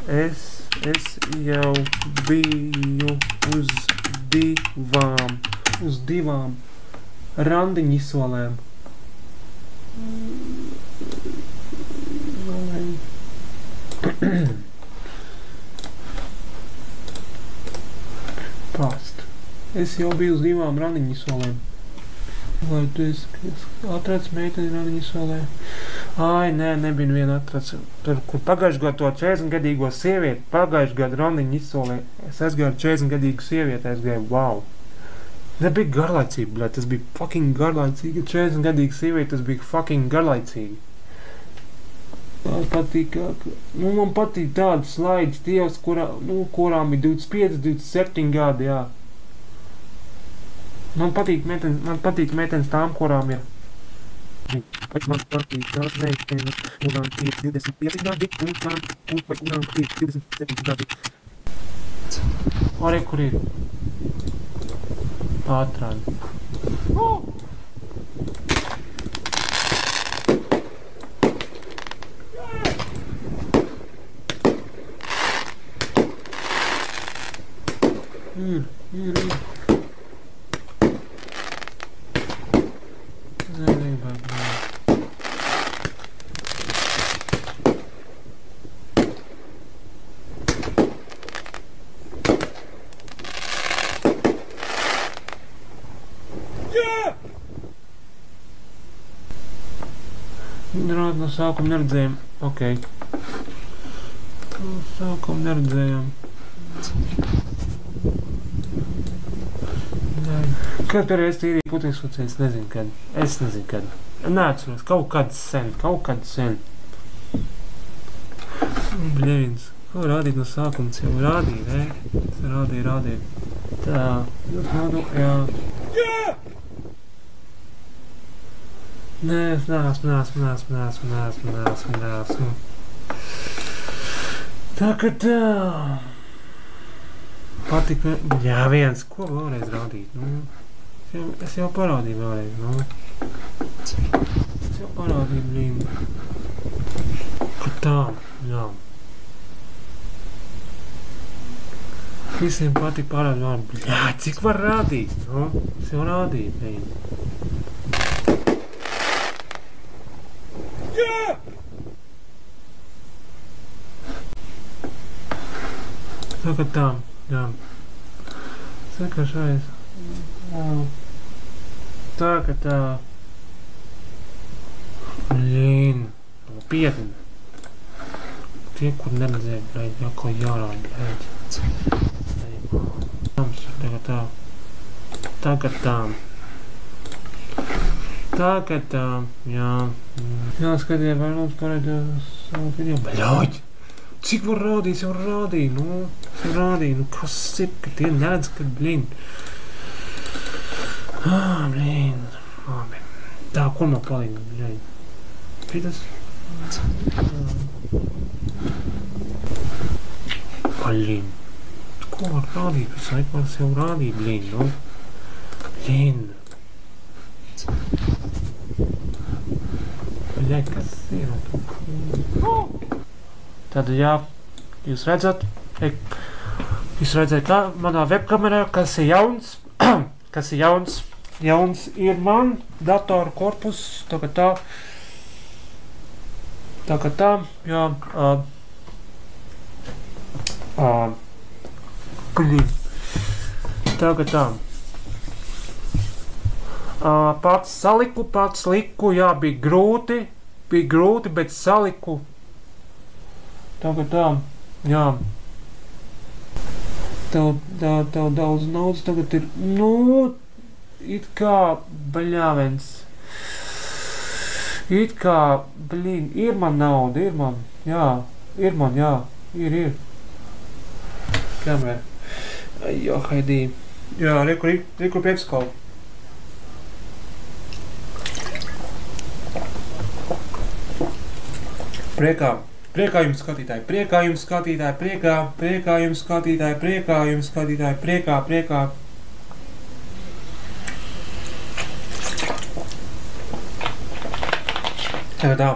Es jau biju uz divām randiņu izsolēm. Past. Es jau biju uz divām randiņu izsolēm. Vai tu esi atrads meiteni randiņu izsolē? Ai, nē, nebija viena atrads. Tur, kur pagājuši gadu to 40-gadīgo sievieti, pagājuši gadu randiņu izsolē, es aizgāju ar 40-gadīgu sievieti, aizgāju, wow. Tas bija garlaicīgi, bļā, tas bija fucking garlaicīgi. 40-gadīga sievieti, tas bija fucking garlaicīgi. Man patīk tādas slaidas tievas, kurām ir 25, 27 gadi, jā. Man patīk meitenes tām, kurām ir. Man patīk tās meitenes, kurām ir 25 gadi, kurām ir 27 gadi. Arī, kur ir? Atrādi. Ir. No sākuma neredzējām. Ok. No sākuma neredzējām. Kad pēdējais tīrīja putekļsūcēju? Es nezinu kad. Neatceros. Kaut kad sen. Bļevins. Ko rādīt no sākuma? Jau rādīja, ne? Rādīja. Tā. Jūs nādu, jā. Nē, es neesmu. Tā kā tā. Patika, jā, viens, ko vēlreiz rādīt, es jau parādīju vēlreiz, Es jau parādīju, blīn. Ka tā, jā. Visiem patika parādīt vēlreiz, jā, cik var rādīt, Es jau rādīju, blīn. Tā kā tā, jā. Sakašais. Tā kā tā. Blīn. Pietni. Tie, kur neredzēja, bļaļ, jāko jārāda, bļaļ. Tā kā tā. Tā kā tā. Tā kā tā, jā. Jā, skatīja, vai lūdzu parādīt savu video. Bļaļ! Cik var rādīt, jau rādīju, kas ir, ka tie neredz, ka, blīn. Blīn, labi. Tā, kur man palīdz, blīn? Pitas? Blīn. Ko var rādīt, visai, ko es jau rādīju, blīn, Blīn. Blīn, kas ir? Tad, jā, jūs redzat, kā manā webkamerā, kas ir jauns, jauns ir man datora korpus, tā kā tā, jā, tā kā tā. Pats liku, jā, bija grūti, bet saliku. Tā kā tā, jā. Tev daudz naudas tagad ir, it kā, bļāvens. It kā, blīn, ir man nauda, jā, ir. Kamēr. Jo, haidī. Jā, rekur piepskalu. Priekā jums skatītāji, priekā. Tā kā tā.